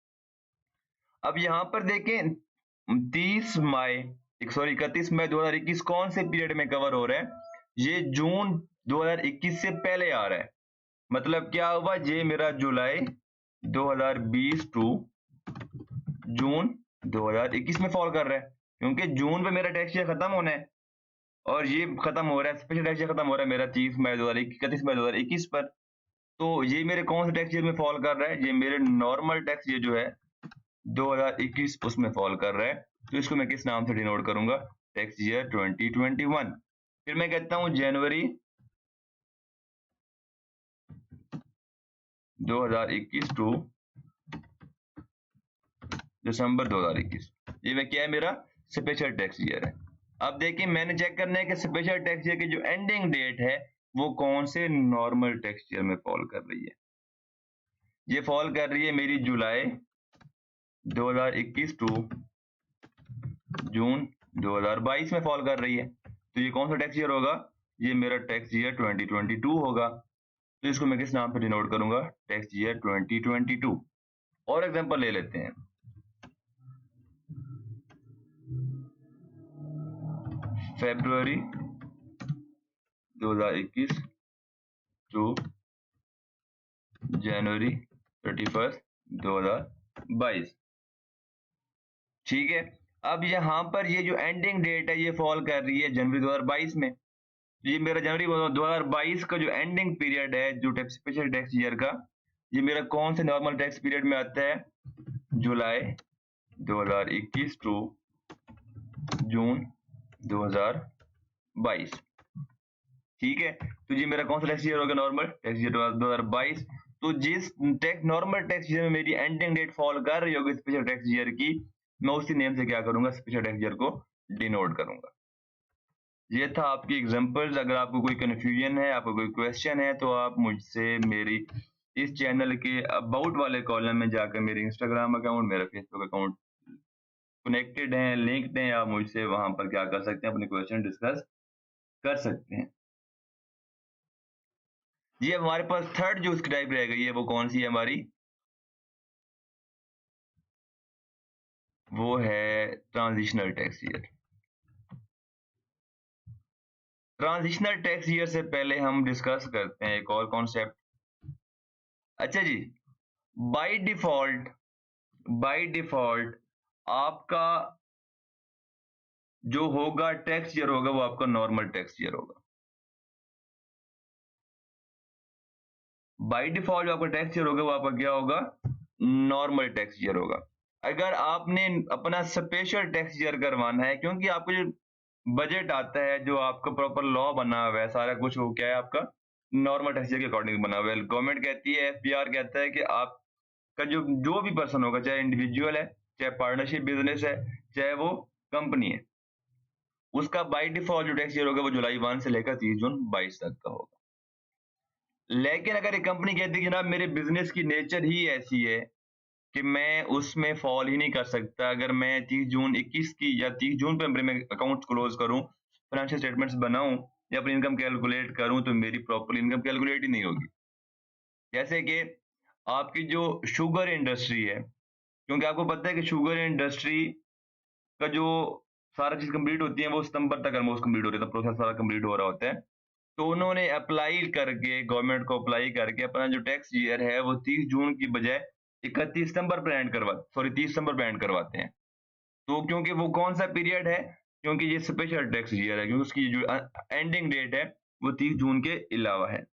Speaker 1: अब यहाँ पर देखें 31 मई 2021 कौन से पीरियड में कवर हो रहा है, ये जून 2021 से पहले आ रहा है। मतलब क्या हुआ, ये मेरा जुलाई 2020 टू जून 2021 में फॉल कर रहा है, क्योंकि जून पे मेरा टैक्स ईयर खत्म होना है और ये खत्म हो रहा है, स्पेशल टैक्स ईयर खत्म हो रहा है मेरा 31 मई 2021 पर। तो ये मेरे कौन से टैक्स ईयर में फॉल कर रहा है, ये मेरे नॉर्मल टैक्स ईयर जो है 2021 उसमें फॉल कर रहा है। तो इसको मैं किस नाम से डिनोट करूंगा, टैक्स ईयर 2021। फिर मैं कहता हूं जनवरी 2021 टू दिसंबर 2021, ये मैं क्या है, मेरा स्पेशल टैक्स ईयर है। अब देखिए मैंने चेक करना है कि स्पेशल टैक्स ईयर की जो एंडिंग डेट है वो कौन से नॉर्मल टैक्स ईयर में फॉल कर रही है। ये फॉल कर रही है मेरी जुलाई 2021 टू जून 2022 में फॉल कर रही है। तो ये कौन सा टैक्स ईयर होगा, ये मेरा टैक्स ईयर 2022 होगा। तो इसको मैं किस नाम से डिनोट करूंगा, टैक्स ईयर 2022। और एग्जांपल ले लेते हैं, फरवरी 2021 टू जनवरी 31 2022। ठीक है, अब यहाँ पर ये जो एंडिंग डेट है ये फॉल कर रही है जनवरी 2022 में। ये मेरा जनवरी 2022 का जो एंडिंग पीरियड है जो स्पेशल टैक्स ईयर का, ये मेरा कौन से नॉर्मल टैक्स पीरियड में आता है, जुलाई 2021 टू जून 2022। ठीक है, तो ये मेरा कौन सा टैक्स ईयर होगा, नॉर्मल टैक्स ईयर 2022। तो जिस नॉर्मल टैक्स ईयर में मेरी एंडिंग डेट फॉल कर रही होगी स्पेशल टैक्स ईयर की, मैं उसी नेम से क्या करूंगा, स्पेशल टैक्स ईयर को डिनोट करूंगा। ये था आपकी एग्जांपल्स। अगर आपको कोई कंफ्यूजन है, आपको कोई क्वेश्चन है, तो आप मुझसे मेरी इस चैनल के अबाउट वाले कॉलम में जाकर मेरे इंस्टाग्राम अकाउंट, मेरा फेसबुक अकाउंट कनेक्टेड है, लिंक्ड है, आप मुझसे वहां पर क्या कर सकते हैं, अपने क्वेश्चन डिस्कस कर सकते हैं। ये हमारे पास थर्ड जो उसकी टाइप रह गई है वो कौन सी है हमारी, वो है transitional tax year. Transitional tax year से पहले हम डिस्कस करते हैं एक और कॉन्सेप्ट। अच्छा जी, बाय डिफॉल्ट आपका जो होगा टैक्स ईयर होगा वो आपका नॉर्मल टैक्स ईयर होगा। बाय डिफॉल्ट जो आपका टैक्स ईयर होगा वो आपका क्या होगा, नॉर्मल टैक्स ईयर होगा। अगर आपने अपना स्पेशल टैक्स ईयर करवाना है, क्योंकि आपको जो बजट आता है, जो आपका प्रॉपर लॉ बना हुआ है, सारा कुछ वो क्या है आपका नॉर्मल टैक्स ईयर के अकॉर्डिंग बना हुआ है। गवर्नमेंट कहती है, एफपीआर कहता है कि आपका जो भी पर्सन होगा, चाहे इंडिविजुअल है, चाहे पार्टनरशिप बिजनेस है, चाहे वो कंपनी है, उसका बाय डिफॉल्ट जो टैक्स ईयर होगा वो जुलाई 1 से लेकर 30 जून 22 तक का होगा। लेकिन अगर एक कंपनी कहती है जनाब मेरे बिजनेस की नेचर ही ऐसी है कि मैं उसमें फॉल ही नहीं कर सकता, अगर मैं 30 जून 21 की या 30 जून पे मैं अकाउंट क्लोज करूं, फाइनेंशियल स्टेटमेंट्स बनाऊं या अपनी इनकम कैलकुलेट करूं, तो मेरी प्रॉपर इनकम कैलकुलेट ही नहीं होगी। जैसे कि आपकी जो शुगर इंडस्ट्री है, क्योंकि आपको पता है कि शुगर इंडस्ट्री का जो सारा चीज कंप्लीट होती है वो सितंबर तक ऑलमोस्ट कंप्लीट हो रहा है, प्रोसेस सारा कंप्लीट हो रहा होता है। तो उन्होंने अप्लाई करके, गवर्नमेंट को अप्लाई करके अपना जो टैक्स ईयर है वो 30 जून की बजाय 31 सितंबर पे एंड करवा 30 सितंबर पे एंड करवाते हैं। तो क्योंकि वो कौन सा पीरियड है, क्योंकि ये स्पेशल टैक्स ईयर है, क्योंकि उसकी जो एंडिंग डेट है वो 30 जून के अलावा है।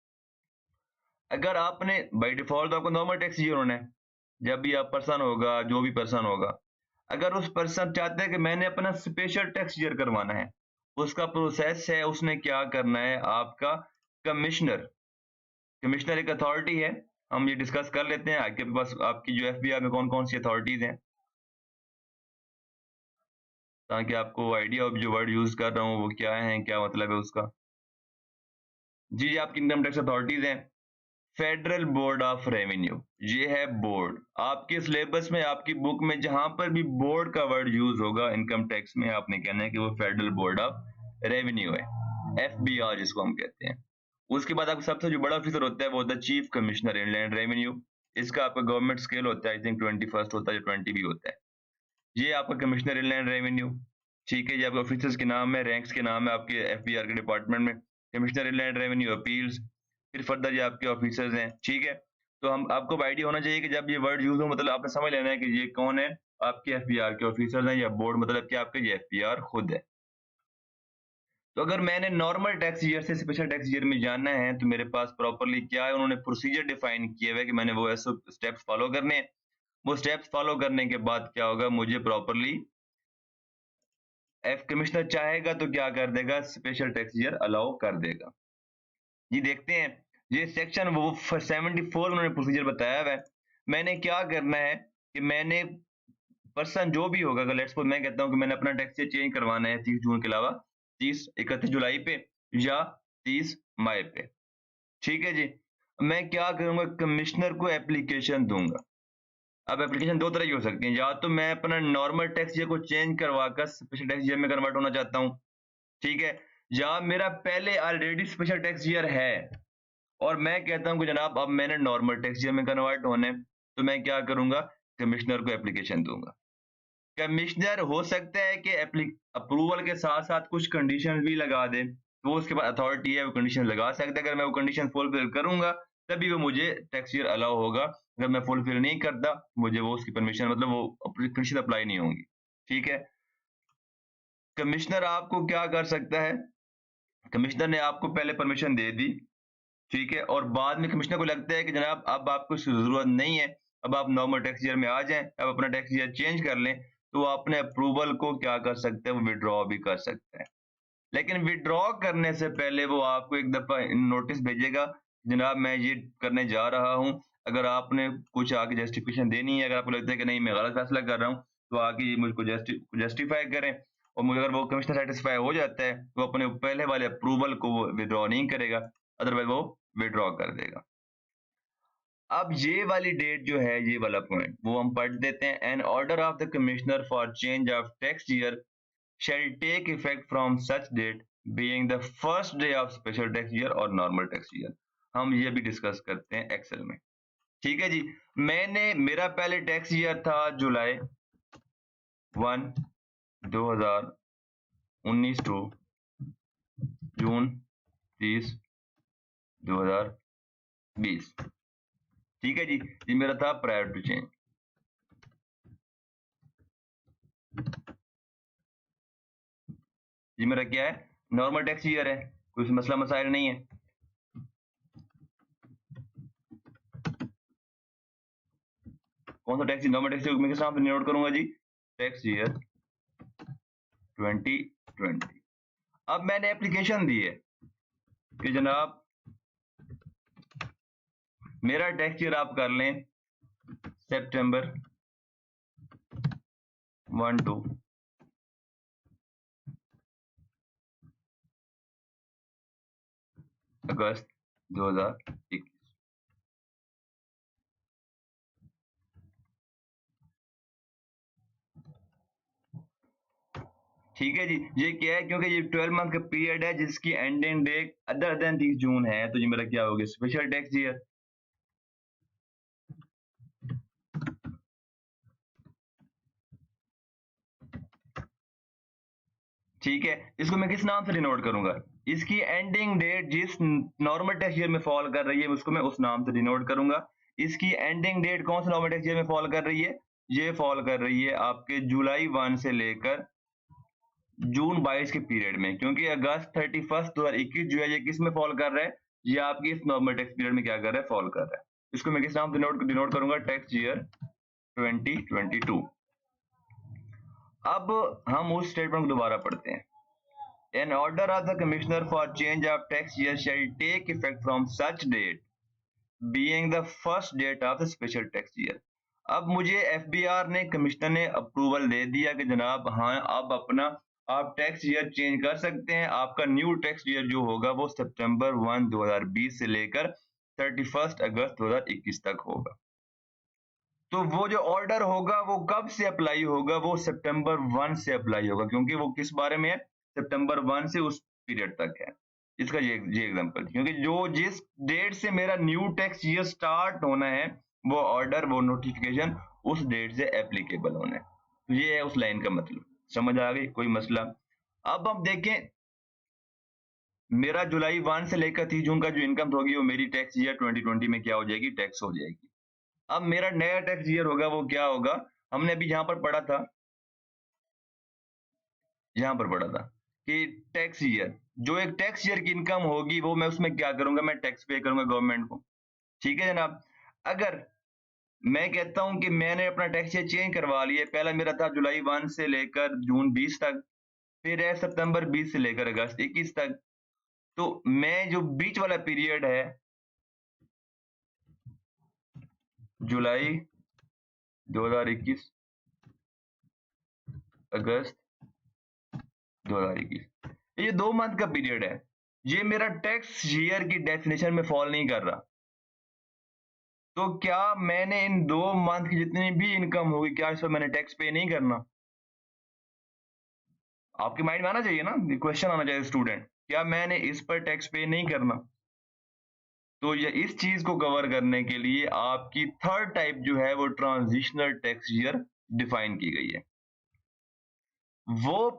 Speaker 1: अगर आपने बाय डिफॉल्ट तो आपको नॉर्मल टैक्स ईयर होना है, जब भी आप पर्सन होगा, जो भी पर्सन होगा, अगर उस पर्सन चाहते हैं कि मैंने अपना स्पेशल टैक्स ईयर करवाना है, उसका प्रोसेस है, उसने क्या करना है, आपका कमिश्नर एक अथॉरिटी है, हम ये डिस्कस कर लेते हैं। आपके पास आपकी जो एफबीआई में कौन कौन सी अथॉरिटीज हैं, ताकि आपको आइडिया हो जो वर्ड यूज कर रहा हूँ वो क्या है, क्या मतलब है उसका। जी, आपकी इनकम टैक्स अथॉरिटीज हैं, फेडरल बोर्ड ऑफ रेवेन्यू, ये है बोर्ड। आपके सिलेबस में, आपकी बुक में जहां पर भी बोर्ड का वर्ड यूज होगा इनकम टैक्स में, आपने कहना है कि वो फेडरल बोर्ड ऑफ रेवेन्यू है, FBR जिसको हम कहते हैं। उसके बाद आपका सबसे जो बड़ा ऑफिसर होता है वो होता है चीफ कमिश्नर इनलैंड रेवेन्यू। इसका आपका गवर्नमेंट स्केल होता है, आई थिंक 21 होता है या 20 भी होता है। ये आपका कमिश्नर इनलैंड रेवेन्यू, ठीक है। ये आपके ऑफिसर्स के नाम है, रैंक्स के नाम है आपके FBR के डिपार्टमेंट में। कमिश्नर इनलैंड रेवेन्यू अपील्स, फिर फर्दर ये आपके ऑफिसर्स हैं, ठीक है। तो हम आपको आइडिया होना चाहिए कि जब ये वर्ड यूज हो मतलब आपने समझ लेना है कि ये कौन है, आपके FBR के ऑफिसर्स हैं या बोर्ड, मतलब कि आपका ये FBR खुद है। तो अगर मैंने नॉर्मल टैक्स ईयर से स्पेशल टैक्स ईयर में जाना है तो मेरे पास प्रॉपर्ली क्या है, उन्होंने प्रोसीजर डिफाइन किया हुआ है कि मैंने वो ऐसे स्टेप्स फॉलो करने हैं। वो स्टेप्स फॉलो करने के बाद क्या होगा, मुझे प्रॉपर्ली कमिश्नर चाहेगा तो क्या कर देगा, स्पेशल टैक्स ईयर अलाउ कर देगा। ये देखते हैं, ये सेक्शन वो 74 उन्होंने प्रोसीजर बताया हुआ है। मैंने क्या करना है कि मैंने पर्सन जो भी होगा, अगर लेट्स सपोज मैं कहता हूं कि मैंने अपना टैक्स चेंज करवाना है 30 जून के अलावा 31 जुलाई पे या 30 मई पे, ठीक है जी। मैं क्या करूंगा, कमिश्नर को एप्लीकेशन दूंगा। अब एप्लीकेशन दो तरह की हो सकती है, या तो मैं अपना नॉर्मल टैक्स ईयर को चेंज करवाकर स्पेशल टैक्स ईयर में कन्वर्ट होना चाहता हूं, ठीक है। या मेरा पहले ऑलरेडी स्पेशल टैक्स ईयर है और मैं कहता हूं कि जनाब अब मैंने नॉर्मल टैक्स ईयर में कन्वर्ट होना है, तो मैं क्या करूंगा, कमिश्नर को एप्लीकेशन दूंगा। कमिश्नर हो सकता है कि अप्रूवल के साथ साथ कुछ कंडीशन भी लगा दे, तो उसके बाद अथॉरिटी है वो कंडीशन लगा सकता है। अगर मैं वो कंडीशन फुलफिल करूंगा तभी वो मुझे टैक्स ईयर अलाउ होगा। अगर मैं फुलफिल नहीं करता मुझे वो उसकी परमिशन मतलब वो कंडीशन अप्लाई नहीं होंगी, ठीक है। कमिश्नर आपको क्या कर सकता है, कमिश्नर ने आपको पहले परमिशन दे दी, ठीक है, और बाद में कमिश्नर को लगता है कि जनाब अब आपको जरूरत नहीं है, अब आप नॉर्मल टैक्स ईयर में आ जाएं, अब अपना टैक्स ईयर चेंज कर लें, तो वो अपने अप्रूवल को क्या कर सकते हैं, वो विड्रॉ भी कर सकते हैं। लेकिन विड्रॉ करने से पहले वो आपको एक दफा नोटिस भेजेगा, जनाब मैं ये करने जा रहा हूं, अगर आपने कुछ आगे जस्टिफिकेशन देनी है, अगर आपको लगता है कि नहीं मैं गलत फैसला कर रहा हूं, तो आगे ये मुझको जस्टिफाई करें। और मुझे अगर वो कमिश्नर सेटिस्फाई हो जाता है तो अपने पहले वाले अप्रूवल को वो विड्रॉ नहीं करेगा, अदरवाइज वो विड्रॉ कर देगा। अब ये वाली डेट जो है, ये वाला पॉइंट वो हम पढ़ देते हैं। An order of the commissioner for change of tax year shall take effect from such date being the first day of special tax year और normal tax year। हम ये भी डिस्कस करते हैं एक्सेल में, ठीक है जी। मैंने मेरा पहले टैक्स ईयर था जुलाई 1 2019 टू जून 30 2020, ठीक है जी। ये मेरा था प्रायर टू चेंज। ये मेरा क्या है, नॉर्मल टैक्स ईयर है, कोई मसला मसाइल नहीं है। कौन सा टैक्स, नॉर्मल टैक्स मैं किस नाम से नोट करूंगा जी, टैक्स ईयर 2020। अब मैंने एप्लीकेशन दी है कि जनाब मेरा टैक्स ईयर आप कर लें सितंबर 1 टू अगस्त 2021, ठीक है जी। ये क्या है, क्योंकि ये 12 मंथ का पीरियड है जिसकी एंडिंग डेट अदर देन 30 जून है, तो ये मेरा क्या हो गया, स्पेशल टैक्स ईयर। ठीक है, इसको मैं किस नाम से डिनोट करूंगा, इसकी एंडिंग डेट जिस नॉर्मल टैक्स ईयर में फॉल कर रही है उसको मैं उस नाम से डिनोट करूंगा। इसकी एंडिंग डेट कौन से नॉर्मल टैक्स ईयर में फॉल कर रही है, ये फॉल कर रही है आपके जुलाई 1 से लेकर जून 22 के पीरियड में, क्योंकि अगस्त 31 2021 जो है ये किस में फॉल कर रहा है, ये आपकी इस नॉर्मल टैक्स पीरियड में क्या कर रहा है, फॉल कर रहा है। इसको मैं किस नाम से डिनोट करूंगा, टैक्स ईयर 2022। अब हम उस स्टेटमेंट को दोबारा पढ़ते हैं। An order of the commissioner for change of tax year shall take effect from such date being the first date of the special tax year। अब मुझे FBR ने, कमिश्नर ने अप्रूवल दे दिया कि जनाब हाँ अब अपना आप टैक्स ईयर चेंज कर सकते हैं। आपका न्यू टैक्स ईयर जो होगा वो सितंबर 1 2020 से लेकर 31 अगस्त 2021 तक होगा। तो वो जो ऑर्डर होगा वो कब से अप्लाई होगा, वो सितंबर 1 से अप्लाई होगा, क्योंकि वो किस बारे में है, सितंबर 1 से उस पीरियड तक है। इसका ये एग्जांपल, क्योंकि जो जिस डेट से मेरा न्यू टैक्स ईयर स्टार्ट होना है वो ऑर्डर वो नोटिफिकेशन उस डेट से एप्लीकेबल होना है। तो ये है उस लाइन का मतलब। समझ आ गई? कोई मसला? अब हम देखें, मेरा जुलाई 1 से लेकर 30 जून का जो इनकम होगी वो मेरी टैक्स ईयर 2020 में क्या हो जाएगी? टैक्स हो जाएगी। अब मेरा नया टैक्स ईयर होगा वो क्या होगा? हमने अभी यहां पर पढ़ा था, यहां पर पढ़ा था कि टैक्स ईयर, जो एक टैक्स ईयर की इनकम होगी वो मैं उसमें क्या करूंगा? मैं टैक्स पे करूंगा गवर्नमेंट को। ठीक है जनाब। अगर मैं कहता हूं कि मैंने अपना टैक्स ईयर चेंज करवा लिया, पहला मेरा था जुलाई 1 से लेकर जून 20 तक, फिर है सितंबर 20 से लेकर अगस्त 21 तक। तो मैं जो बीच वाला पीरियड है जुलाई 2021 अगस्त 2021, ये 2 मंथ का पीरियड है, ये मेरा टैक्स ईयर की डेफिनेशन में फॉल नहीं कर रहा। तो क्या मैंने इन 2 मंथ की जितनी भी इनकम होगी क्या इस पर मैंने टैक्स पे नहीं करना? आपके माइंड में आना चाहिए ना, क्वेश्चन आना चाहिए स्टूडेंट, क्या मैंने इस पर टैक्स पे नहीं करना? तो ये इस चीज को कवर करने के लिए आपकी थर्ड टाइप जो है वो ट्रांजिशनल टैक्स ईयर डिफाइन की गई है। वो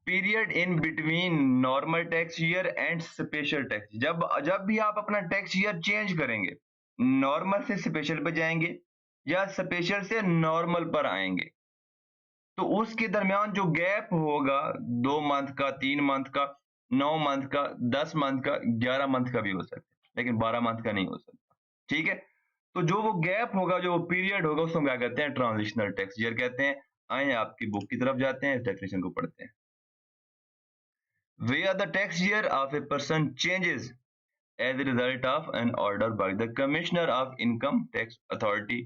Speaker 1: period in between normal tax year and special tax, जब भी आप अपना टैक्स ईयर चेंज करेंगे, नॉर्मल से स्पेशल पे जाएंगे या स्पेशल से नॉर्मल पर आएंगे, तो उसके दरमियान जो गैप होगा 2 मंथ का, 3 मंथ का, 9 मंथ का, 10 मंथ का, 11 मंथ का भी हो सकता है, लेकिन 12 मंथ का नहीं हो सकता। ठीक है? तो जो वो गैप होगा, जो वो पीरियड होगा, उसको क्या कहते हैं? ट्रांजिशनल टैक्स ईयर कहते हैं। आए आपकी बुक की तरफ जाते हैं, इस डेफिनेशन को पढ़ते हैं। Where the tax year of a person changes as a result of an order by the Commissioner of Income Tax Authority।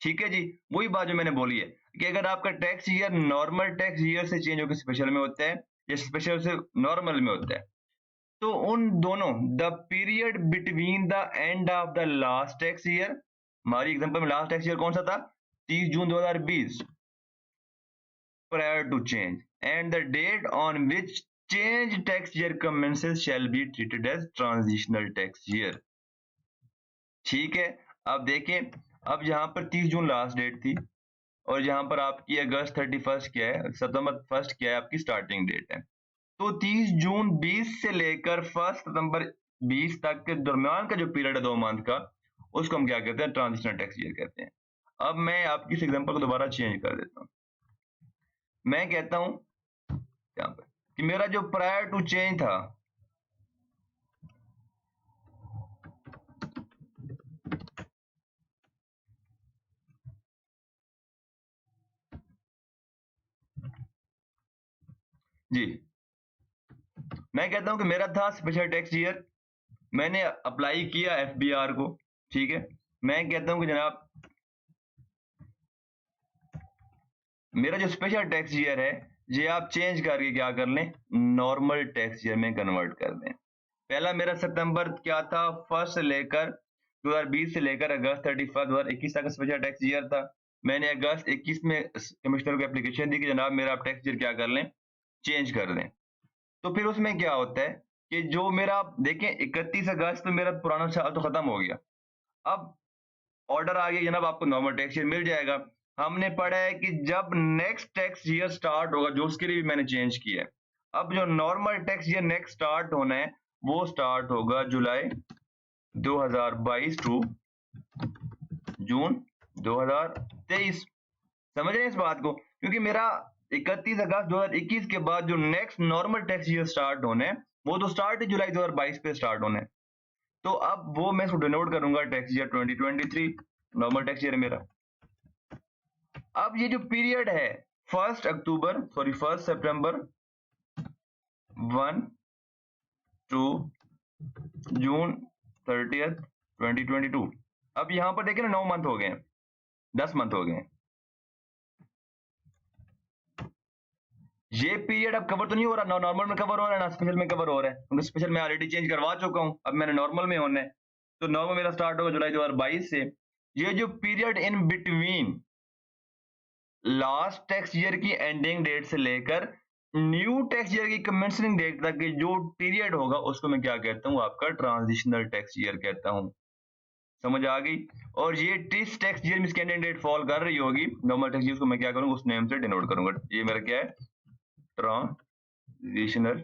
Speaker 1: ठीक है जी, वही बात जो मैंने बोली है कि अगर आपका tax year normal tax year से चेंज होकर स्पेशल में होता है या स्पेशल से नॉर्मल में होता है, तो उन दोनों, the period between the end of the last tax year, हमारी एग्जांपल में लास्ट टैक्स ईयर कौन सा था? 30 जून 2020, prior to change, and the date on which change tax year commences shall be treated as transitional tax year। ठीक है? अब देखें, अब यहाँ पर 30 जून लास्ट डेट थी और यहाँ पर आपकी अगस्त 31 क्या है, सितंबर 1 क्या है, आपकी स्टार्टिंग डेट है। तो 30 जून 20 से लेकर 1 सितंबर 20 तक के दरमियान का जो पीरियड है 2 मंथ का, उसको हम क्या कहते हैं? ट्रांजिशनल टैक्स ईयर कहते हैं। अब मैं आपकी इस एग्जांपल को दोबारा चेंज कर देता हूँ। मैं कहता हूं यहाँ पर कि मेरा जो प्रायर टू चेंज था, जी मैं कहता हूं कि मेरा था स्पेशल टैक्स ईयर, मैंने अप्लाई किया एफबीआर को। ठीक है? मैं कहता हूं कि जनाब मेरा जो स्पेशल टैक्स ईयर है ये आप चेंज करके क्या कर लें? नॉर्मल टैक्स ईयर में कन्वर्ट कर दें। पहला मेरा सितंबर क्या था? 1 से लेकर 2020 से लेकर अगस्त 31 2021 तक स्पेशल टैक्स ईयर था। मैंने अगस्त 21 में कमिश्नर को एप्लीकेशन दी कि जनाब मेरा आप टैक्स ईयर क्या कर लें? चेंज कर दें। तो फिर उसमें क्या होता है कि जो मेरा देखें 31 अगस्त में मेरा पुराना साल तो खत्म हो गया, अब ऑर्डर आ गया जनाब आपको नॉर्मल टैक्स ईयर मिल जाएगा। हमने पढ़ा है कि जब नेक्स्ट टैक्स ईयर स्टार्ट होगा, जो उसके लिए भी मैंने चेंज किया है, अब जो normal tax year next start होना है वो स्टार्ट होगा जुलाई 2022 टू जून 2023। समझ रहे हैं इस बात को? क्योंकि मेरा 31 अगस्त 2021 के बाद जो next normal tax year start होने हैं वो तो स्टार्ट ही जुलाई 2022 पे स्टार्ट होने हैं। तो अब वो मैं इसको डिनोट करूंगा tax year 2023, normal tax year मेरा। अब ये जो पीरियड है 1 सितंबर 1 टू जून 30 2022, अब यहां पर देखिए ना 9 मंथ हो गए हैं, 10 मंथ हो गए हैं। ये पीरियड अब कवर तो नहीं हो रहा, ना नॉर्मल में कवर हो रहा है ना स्पेशल में कवर हो रहा है, क्योंकि स्पेशल में ऑलरेडी चेंज करवा चुका हूं, अब मैंने नॉर्मल में होना है। तो नॉर्मल मेरा स्टार्ट होगा जुलाई 2022 से। ये जो period in between last tax year की एंडिंग डेट से लेकर न्यू टैक्स ईयर की कमेंसिंग डेट तक की जो पीरियड होगा उसको मैं क्या कहता हूँ, आपका ट्रांजिशनल टैक्स ईयर कहता हूँ। समझ आ गई। और ये टिस टैक्स ईयर में इसकी एंडिंग डेट फॉल कर रही होगी नॉर्मल टैक्स ईयर को मैं क्या करूंगा, उस नेम से डिनोट करूंगा। ये मेरा क्या है, ट्रांजिशनल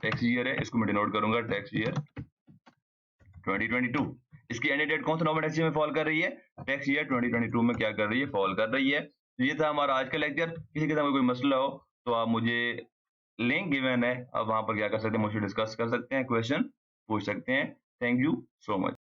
Speaker 1: टैक्स ईयर है, इसको मैं डिनोट करूंगा टैक्स ईयर 2022। इसकी एंड डेट कौन सा नॉर्मल टैक्स ईयर में फॉल कर रही है, टैक्स ईयर 2022 में क्या कर रही है, फॉल कर रही है। तो ये था हमारा आज का लेक्चर। किसी के साथ कोई मसला हो तो आप मुझे, लिंक गिवन है, आप वहां पर क्या कर सकते हैं, मुझसे डिस्कस कर सकते हैं, क्वेश्चन पूछ सकते हैं। Thank you so much.